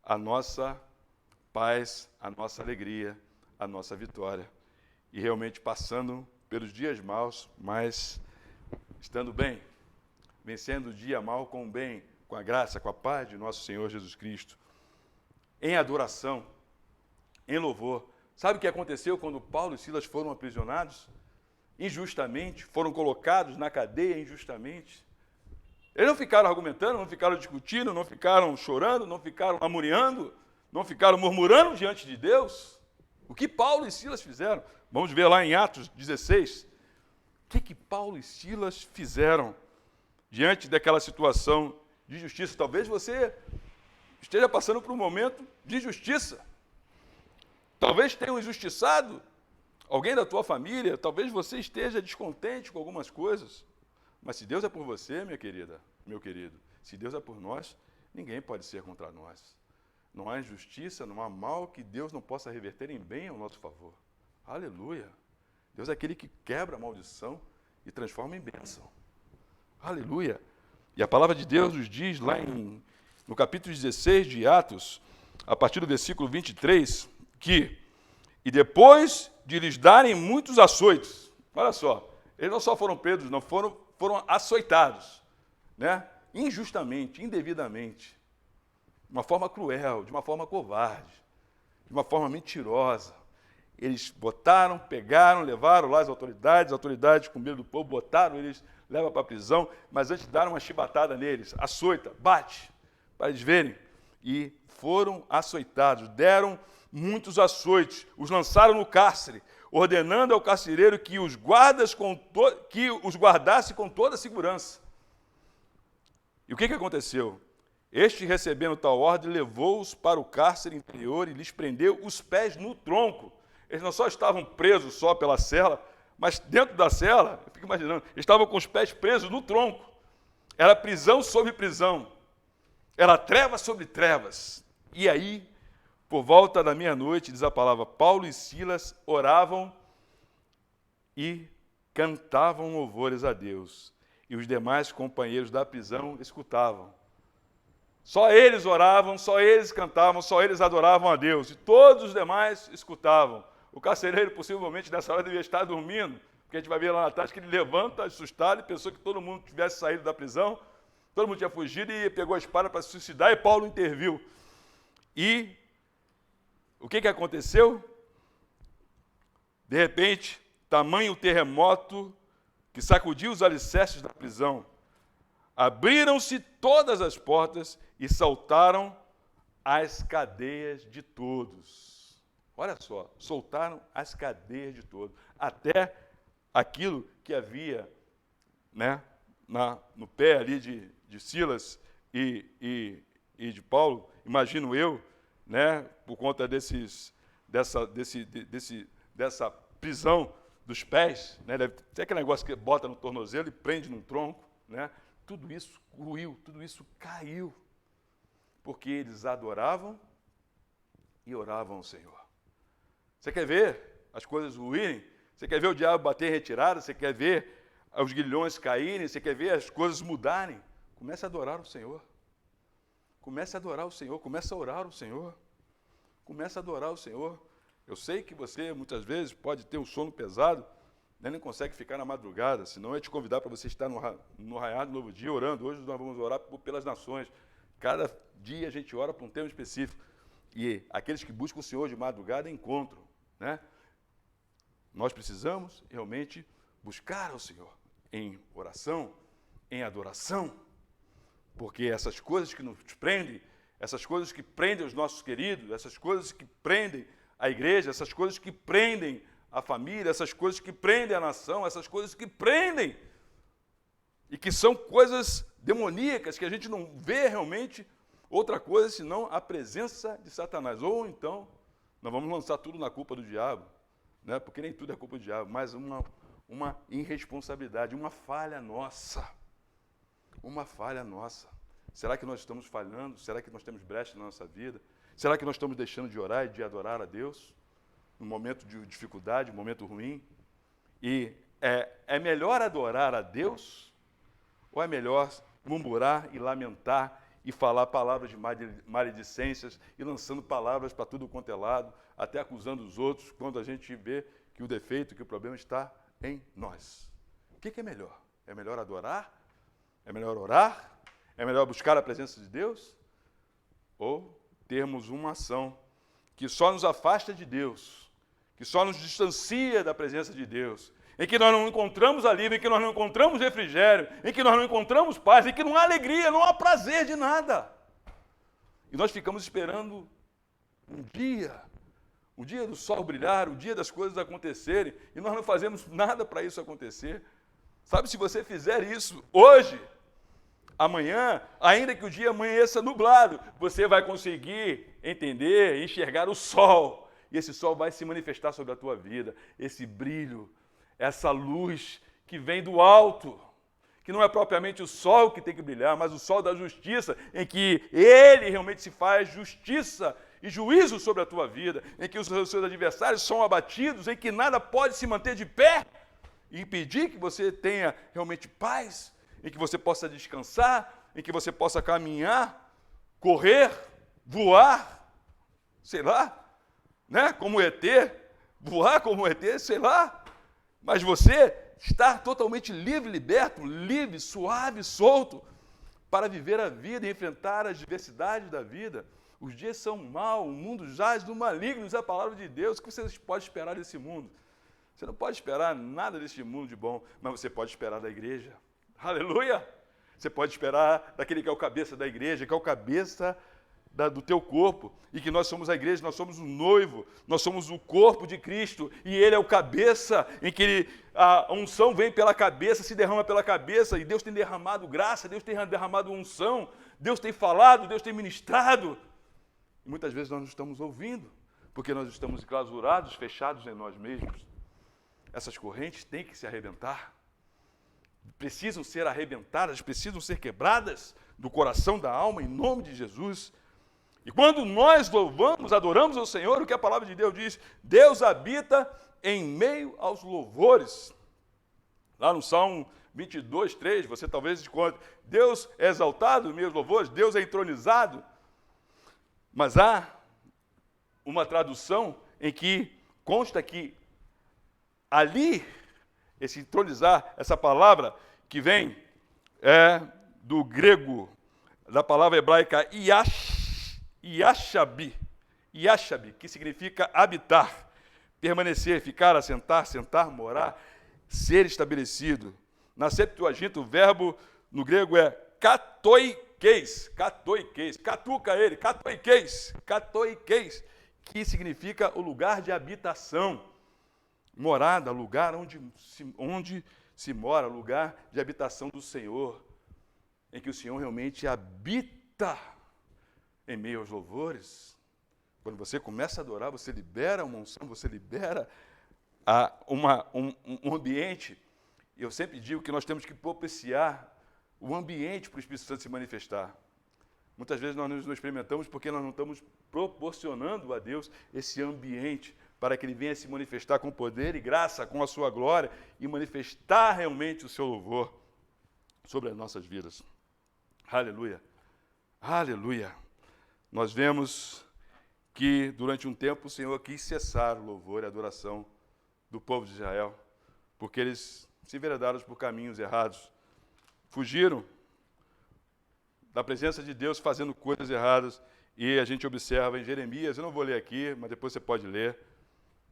a nossa paz, a nossa alegria, a nossa vitória. E realmente passando pelos dias maus, mas estando bem, vencendo o dia mal com o bem, com a graça, com a paz de nosso Senhor Jesus Cristo, em adoração, em louvor. Sabe o que aconteceu quando Paulo e Silas foram aprisionados? Injustamente, foram colocados na cadeia injustamente. Eles não ficaram argumentando, não ficaram discutindo, não ficaram chorando, não ficaram lamuriando, não ficaram murmurando diante de Deus. O que Paulo e Silas fizeram? Vamos ver lá em Atos 16. O que Paulo e Silas fizeram diante daquela situação de justiça? Talvez você esteja passando por um momento de injustiça. Talvez tenham injustiçado alguém da tua família, talvez você esteja descontente com algumas coisas. Mas se Deus é por você, minha querida, meu querido, se Deus é por nós, ninguém pode ser contra nós. Não há injustiça, não há mal que Deus não possa reverter em bem ao nosso favor. Aleluia. Deus é aquele que quebra a maldição e transforma em bênção. Aleluia. E a palavra de Deus nos diz lá no capítulo 16 de Atos, a partir do versículo 23, que, e depois de lhes darem muitos açoites, olha só, eles não só foram presos, não foram açoitados, né? Injustamente, indevidamente, de uma forma cruel, de uma forma covarde, de uma forma mentirosa. Eles botaram, pegaram, levaram lá as autoridades com medo do povo, botaram, eles levam para a prisão, mas antes deram uma chibatada neles, açoita, bate, para eles verem. E foram açoitados, deram muitos açoites, os lançaram no cárcere, ordenando ao carcereiro que os guardasse com toda a segurança. E o que aconteceu? Este, recebendo tal ordem, levou-os para o cárcere interior e lhes prendeu os pés no tronco. Eles não só estavam presos só pela cela, mas dentro da cela, eu fico imaginando, eles estavam com os pés presos no tronco. Era prisão sobre prisão. Era trevas sobre trevas. E aí, por volta da meia-noite, diz a palavra, Paulo e Silas oravam e cantavam louvores a Deus. E os demais companheiros da prisão escutavam. Só eles oravam, só eles cantavam, só eles adoravam a Deus. E todos os demais escutavam. O carcereiro, possivelmente, nessa hora devia estar dormindo, porque a gente vai ver lá na tarde que ele levanta, assustado, e pensou que todo mundo tivesse saído da prisão, todo mundo tinha fugido e pegou a espada para se suicidar, e Paulo interviu. E o que aconteceu? De repente, tamanho terremoto que sacudiu os alicerces da prisão. Abriram-se todas as portas e saltaram as cadeias de todos. Olha só, soltaram as cadeias de todos. Até aquilo que havia, né, no pé ali de Silas e de Paulo, imagino eu, né, por conta dessa prisão dos pés, né, deve ter aquele negócio que bota no tornozelo e prende num tronco, né, tudo isso ruiu, tudo isso caiu, porque eles adoravam e oravam ao Senhor. Você quer ver as coisas ruírem? Você quer ver o diabo bater em retirada? Você quer ver os grilhões caírem? Você quer ver as coisas mudarem? Comece a adorar o Senhor. Comece a adorar o Senhor, comece a orar o Senhor. Comece a adorar o Senhor. Eu sei que você, muitas vezes, pode ter um sono pesado, né, nem consegue ficar na madrugada, senão eu ia te convidar para você estar no raiar do novo dia, orando. Hoje nós vamos orar pelas nações. Cada dia a gente ora por um tema específico. E aqueles que buscam o Senhor de madrugada encontram, né? Nós precisamos realmente buscar ao Senhor em oração, em adoração, porque essas coisas que nos prendem, essas coisas que prendem os nossos queridos, essas coisas que prendem a igreja, essas coisas que prendem a família, essas coisas que prendem a nação, essas coisas que prendem e que são coisas demoníacas que a gente não vê realmente outra coisa senão a presença de Satanás. Ou então, nós vamos lançar tudo na culpa do diabo, né? Porque nem tudo é culpa do diabo, mas uma irresponsabilidade, uma falha nossa. Uma falha nossa. Será que nós estamos falhando? Será que nós temos brecha na nossa vida? Será que nós estamos deixando de orar e de adorar a Deus? No momento de dificuldade, no momento ruim? E é melhor adorar a Deus? Ou é melhor murmurar e lamentar e falar palavras de maledicências e lançando palavras para tudo quanto é lado, até acusando os outros, quando a gente vê que o defeito, que o problema está em nós? O que é melhor? É melhor adorar? É melhor orar? É melhor buscar a presença de Deus? Ou termos uma ação que só nos afasta de Deus, que só nos distancia da presença de Deus, em que nós não encontramos alívio, em que nós não encontramos refrigério, em que nós não encontramos paz, em que não há alegria, não há prazer de nada. E nós ficamos esperando um dia do sol brilhar, o dia das coisas acontecerem, e nós não fazemos nada para isso acontecer. Sabe, se você fizer isso hoje, amanhã, ainda que o dia amanheça nublado, você vai conseguir entender, enxergar o sol. E esse sol vai se manifestar sobre a tua vida. Esse brilho, essa luz que vem do alto, que não é propriamente o sol que tem que brilhar, mas o sol da justiça, em que ele realmente se faz justiça e juízo sobre a tua vida, em que os seus adversários são abatidos, em que nada pode se manter de pé e impedir que você tenha realmente paz, em que você possa descansar, em que você possa caminhar, correr, voar, sei lá, né? Como ET, voar como ET, sei lá. Mas você está totalmente livre, liberto, livre, suave, solto, para viver a vida e enfrentar as diversidades da vida. Os dias são maus, o mundo jaz do maligno, diz a palavra de Deus. O que você pode esperar desse mundo? Você não pode esperar nada deste mundo de bom, mas você pode esperar da igreja. Aleluia! Você pode esperar daquele que é o cabeça da igreja, que é o cabeça do teu corpo, e que nós somos a igreja, nós somos o noivo, nós somos o corpo de Cristo, e ele é o cabeça, em que a unção vem pela cabeça, se derrama pela cabeça, e Deus tem derramado graça, Deus tem derramado unção, Deus tem falado, Deus tem ministrado. E muitas vezes nós não estamos ouvindo, porque nós estamos enclausurados, fechados em nós mesmos. Essas correntes têm que se arrebentar, precisam ser arrebentadas, precisam ser quebradas do coração, da alma, em nome de Jesus. E quando nós louvamos, adoramos ao Senhor, o que a palavra de Deus diz? Deus habita em meio aos louvores. Lá no Salmo 22, 3, você talvez encontre, Deus é exaltado em meio aos louvores, Deus é entronizado. Mas há uma tradução em que consta que ali, esse entronizar, essa palavra que vem do grego, da palavra hebraica yashabi, que significa habitar, permanecer, ficar, assentar, sentar, morar, ser estabelecido. Na Septuaginta, o verbo no grego é katoikeis, catuca ele, katoikeis, que significa o lugar de habitação, morada, lugar onde se mora, lugar de habitação do Senhor, em que o Senhor realmente habita em meio aos louvores. Quando você começa a adorar, você libera uma unção, você libera um ambiente. E eu sempre digo que nós temos que propiciar o ambiente para o Espírito Santo se manifestar. Muitas vezes nós não experimentamos porque nós não estamos proporcionando a Deus esse ambiente para que Ele venha se manifestar com poder e graça, com a sua glória e manifestar realmente o seu louvor sobre as nossas vidas. Aleluia! Aleluia! Nós vemos que durante um tempo o Senhor quis cessar o louvor e a adoração do povo de Israel, porque eles se enveredaram por caminhos errados, fugiram da presença de Deus fazendo coisas erradas, e a gente observa em Jeremias, eu não vou ler aqui, mas depois você pode ler,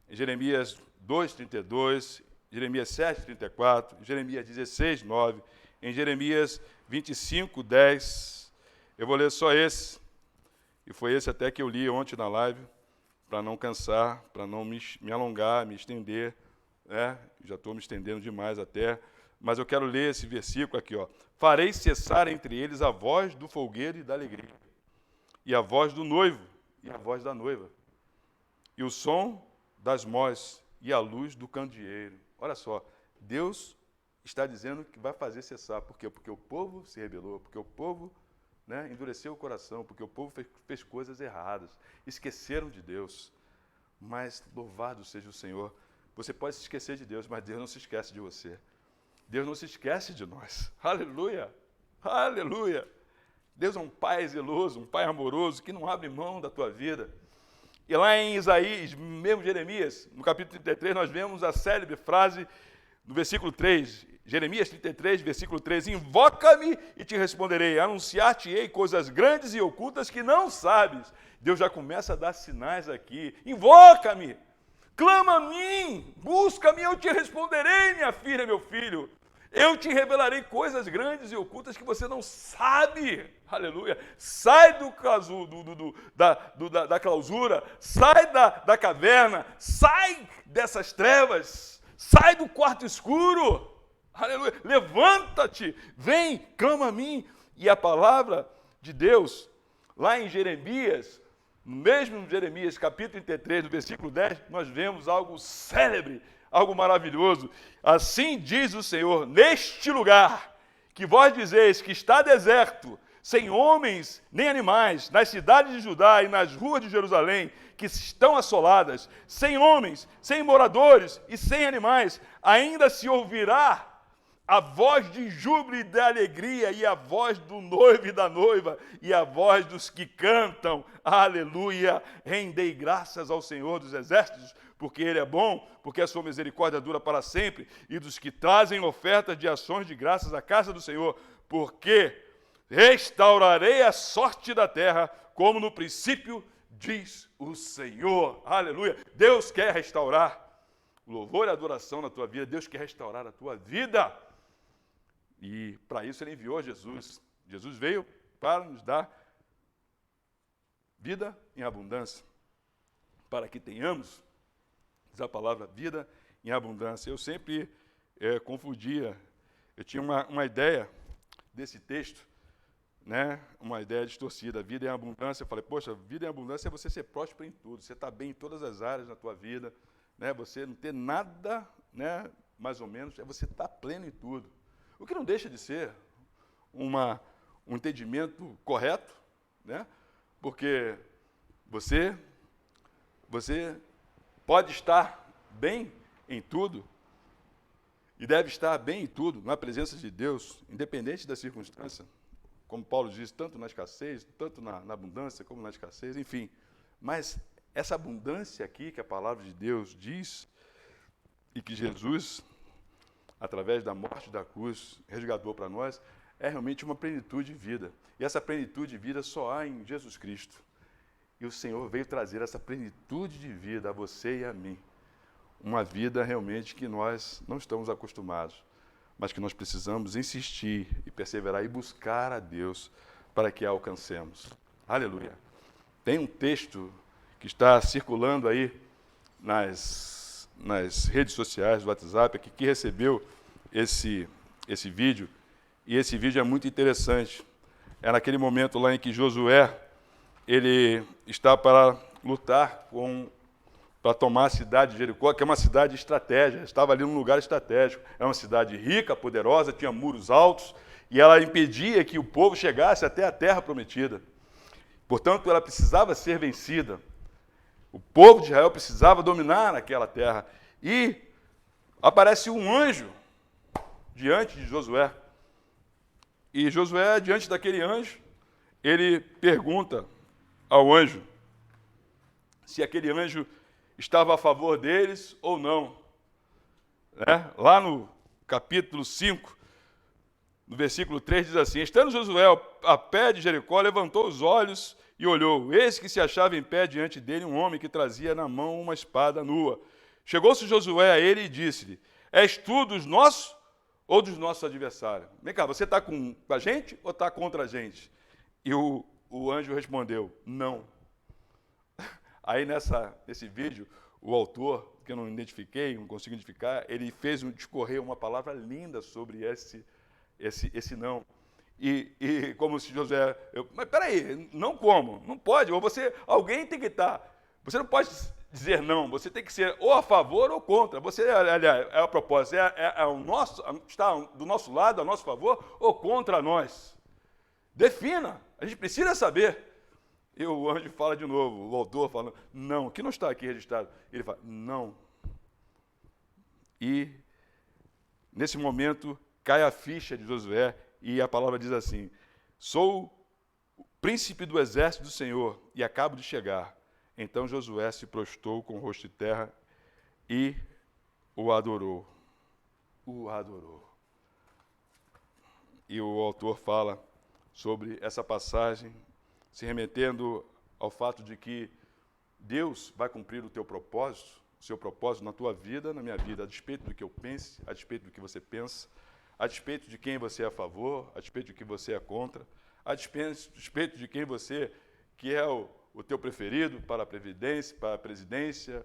em Jeremias 2:32, Jeremias 7:34, Jeremias 16:9, em Jeremias 25:10, eu vou ler só esse, e foi esse até que eu li ontem na live, para não cansar, para não me alongar, me estender, né? Já estou me estendendo demais até, mas eu quero ler esse versículo aqui, ó. Farei cessar entre eles a voz do folguedo e da alegria, e a voz do noivo e a voz da noiva. e o som das mós e a luz do candeeiro. Olha só, Deus está dizendo que vai fazer cessar. Por quê? Porque o povo se rebelou, porque o povo, né, endureceu o coração, porque o povo fez coisas erradas, esqueceram de Deus. Mas louvado seja o Senhor. Você pode se esquecer de Deus, mas Deus não se esquece de você. Deus não se esquece de nós. Aleluia! Aleluia! Deus é um Pai zeloso, um Pai amoroso, que não abre mão da tua vida. E lá em Isaías, mesmo Jeremias, no capítulo 33, nós vemos a célebre frase no versículo 3, Jeremias 33, versículo 3, invoca-me e te responderei, anunciar-te-ei coisas grandes e ocultas que não sabes. Deus já começa a dar sinais aqui, invoca-me, clama a mim, busca-me, eu te responderei, minha filha, meu filho. Eu te revelarei coisas grandes e ocultas que você não sabe. Aleluia. Sai da clausura, sai da caverna, sai dessas trevas, sai do quarto escuro. Aleluia. Levanta-te, vem, clama a mim. E a palavra de Deus, lá em Jeremias, no mesmo Jeremias, capítulo 33, no versículo 10, nós vemos algo célebre, algo maravilhoso. Assim diz o Senhor, neste lugar, que vós dizeis que está deserto, sem homens nem animais, nas cidades de Judá e nas ruas de Jerusalém, que estão assoladas, sem homens, sem moradores e sem animais, ainda se ouvirá a voz de júbilo e de alegria, e a voz do noivo e da noiva, e a voz dos que cantam, aleluia, rendei graças ao Senhor dos exércitos, porque Ele é bom, porque a sua misericórdia dura para sempre, e dos que trazem ofertas de ações de graças à casa do Senhor, porque restaurarei a sorte da terra, como no princípio, diz o Senhor, aleluia. Deus quer restaurar o louvor e a adoração na tua vida, Deus quer restaurar a tua vida, e para isso Ele enviou Jesus. Jesus veio para nos dar vida em abundância, para que tenhamos, diz a palavra, vida em abundância. Eu sempre confundia, eu tinha uma ideia desse texto, né? Uma ideia distorcida, vida em abundância. Eu falei, poxa, vida em abundância é você ser próspero em tudo, você estar bem em todas as áreas da tua vida, né? Você não ter nada, né? Mais ou menos, é você estar pleno em tudo. O que não deixa de ser um entendimento correto, né? Porque você pode estar bem em tudo e deve estar bem em tudo, na presença de Deus, independente da circunstância, como Paulo diz, tanto na escassez, tanto na abundância, como na escassez, enfim. Mas essa abundância aqui que a palavra de Deus diz e que Jesus, através da morte da cruz, resgatou para nós, é realmente uma plenitude de vida. E essa plenitude de vida só há em Jesus Cristo. E o Senhor veio trazer essa plenitude de vida a você e a mim. Uma vida realmente que nós não estamos acostumados, mas que nós precisamos insistir e perseverar e buscar a Deus para que a alcancemos. Aleluia. Tem um texto que está circulando aí nas redes sociais do WhatsApp, que recebeu esse vídeo, e esse vídeo é muito interessante. É naquele momento lá em que Josué, ele está para lutar para tomar a cidade de Jericó, que é uma cidade estratégica, estava ali num lugar estratégico. É uma cidade rica, poderosa, tinha muros altos, e ela impedia que o povo chegasse até a terra prometida. Portanto, ela precisava ser vencida. O povo de Israel precisava dominar aquela terra. E aparece um anjo diante de Josué. E Josué, diante daquele anjo, ele pergunta ao anjo se aquele anjo estava a favor deles ou não. Lá no capítulo 5, no versículo 3, diz assim: estando Josué a pé de Jericó, levantou os olhos e olhou. Eis que se achava em pé diante dele um homem que trazia na mão uma espada nua. Chegou-se Josué a ele e disse-lhe: és tu dos nossos ou dos nossos adversários? Vem cá, você está com a gente ou está contra a gente? E o anjo respondeu: não. Aí nesse vídeo, o autor, que eu não identifiquei, não consigo identificar, ele fez discorrer uma palavra linda sobre esse não. E como se Josué... mas peraí, não como? Não pode. Ou alguém tem que estar... Você não pode dizer não, você tem que ser ou a favor ou contra. Você, aliás, é a proposta, está do nosso lado, a nosso favor ou contra nós. Defina, a gente precisa saber. E o anjo fala de novo, o autor fala, não, que não está aqui registrado. Ele fala, não. E, nesse momento, cai a ficha de Josué e a palavra diz assim, sou o príncipe do exército do Senhor e acabo de chegar. Então Josué se prostrou com o rosto de terra e o adorou. O adorou. E o autor fala sobre essa passagem, se remetendo ao fato de que Deus vai cumprir o teu propósito, o seu propósito na tua vida, na minha vida, a despeito do que eu pense, a despeito do que você pensa, a despeito de quem você é a favor, a despeito de quem você é contra, a despeito de quem você, que é o teu preferido para a previdência, para a presidência,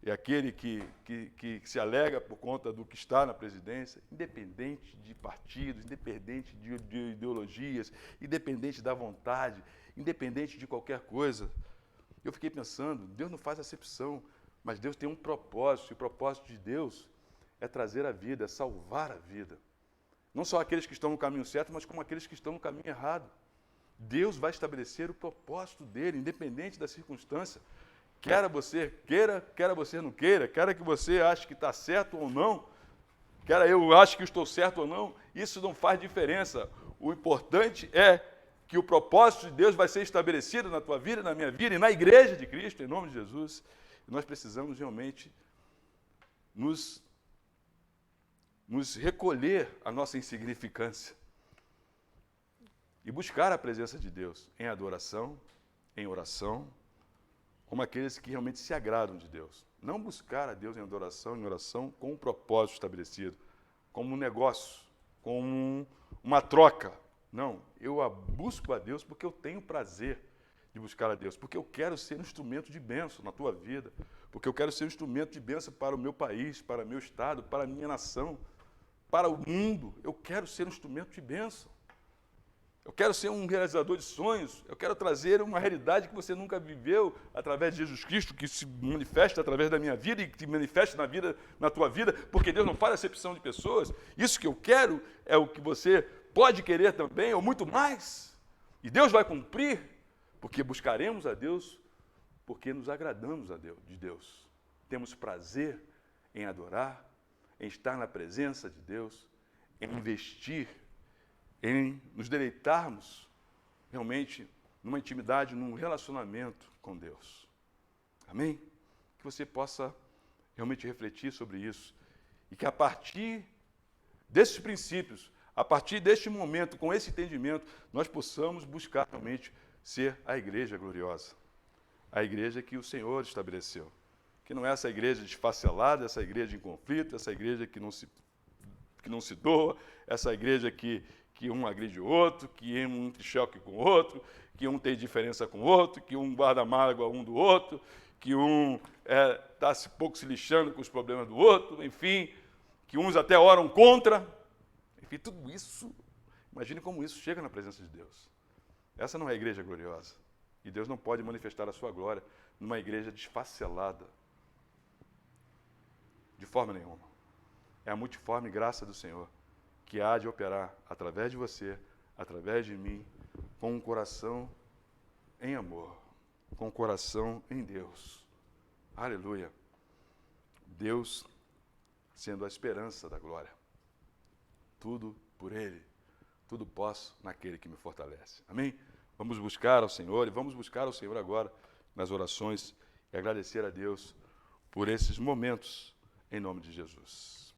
e aquele que se alega por conta do que está na presidência, independente de partidos, independente de ideologias, independente da vontade, independente de qualquer coisa. Eu fiquei pensando, Deus não faz acepção, mas Deus tem um propósito, e o propósito de Deus é trazer a vida, é salvar a vida. Não só aqueles que estão no caminho certo, mas como aqueles que estão no caminho errado. Deus vai estabelecer o propósito dele, independente da circunstância. Quer você queira, quer você não queira, quer que você ache que está certo ou não, quer eu ache que estou certo ou não, isso não faz diferença. O importante é que o propósito de Deus vai ser estabelecido na tua vida, na minha vida e na igreja de Cristo, em nome de Jesus. E nós precisamos realmente nos recolher a nossa insignificância e buscar a presença de Deus em adoração, em oração, como aqueles que realmente se agradam de Deus. Não buscar a Deus em adoração, em oração, com um propósito estabelecido, como um negócio, como uma troca. Não, eu busco a Deus porque eu tenho prazer de buscar a Deus, porque eu quero ser um instrumento de bênção na tua vida, porque eu quero ser um instrumento de bênção para o meu país, para o meu estado, para a minha nação, para o mundo. Eu quero ser um instrumento de bênção. Eu quero ser um realizador de sonhos, eu quero trazer uma realidade que você nunca viveu através de Jesus Cristo, que se manifesta através da minha vida e que se manifesta na tua vida, porque Deus não faz acepção de pessoas. Isso que eu quero é o que você pode querer também, ou muito mais. E Deus vai cumprir, porque buscaremos a Deus, porque nos agradamos de Deus. Temos prazer em adorar, em estar na presença de Deus, em investir, em nos deleitarmos realmente numa intimidade, num relacionamento com Deus. Amém? Que você possa realmente refletir sobre isso e que a partir desses princípios, a partir deste momento, com esse entendimento, nós possamos buscar realmente ser a igreja gloriosa, a igreja que o Senhor estabeleceu, que não é essa igreja desfacelada, essa igreja em conflito, essa igreja que não se doa, essa igreja que um agride o outro, que um entre choque com o outro, que um tem diferença com o outro, que um guarda mágoa um do outro, que um está pouco se lixando com os problemas do outro, enfim, que uns até oram contra. Enfim, tudo isso, imagine como isso chega na presença de Deus. Essa não é a igreja gloriosa. E Deus não pode manifestar a sua glória numa igreja desfacelada. De forma nenhuma. É a multiforme graça do Senhor que há de operar através de você, através de mim, com um coração em amor, com um coração em Deus. Aleluia. Deus sendo a esperança da glória. Tudo por Ele, tudo posso naquele que me fortalece. Amém? Vamos buscar ao Senhor e vamos buscar ao Senhor agora nas orações e agradecer a Deus por esses momentos em nome de Jesus.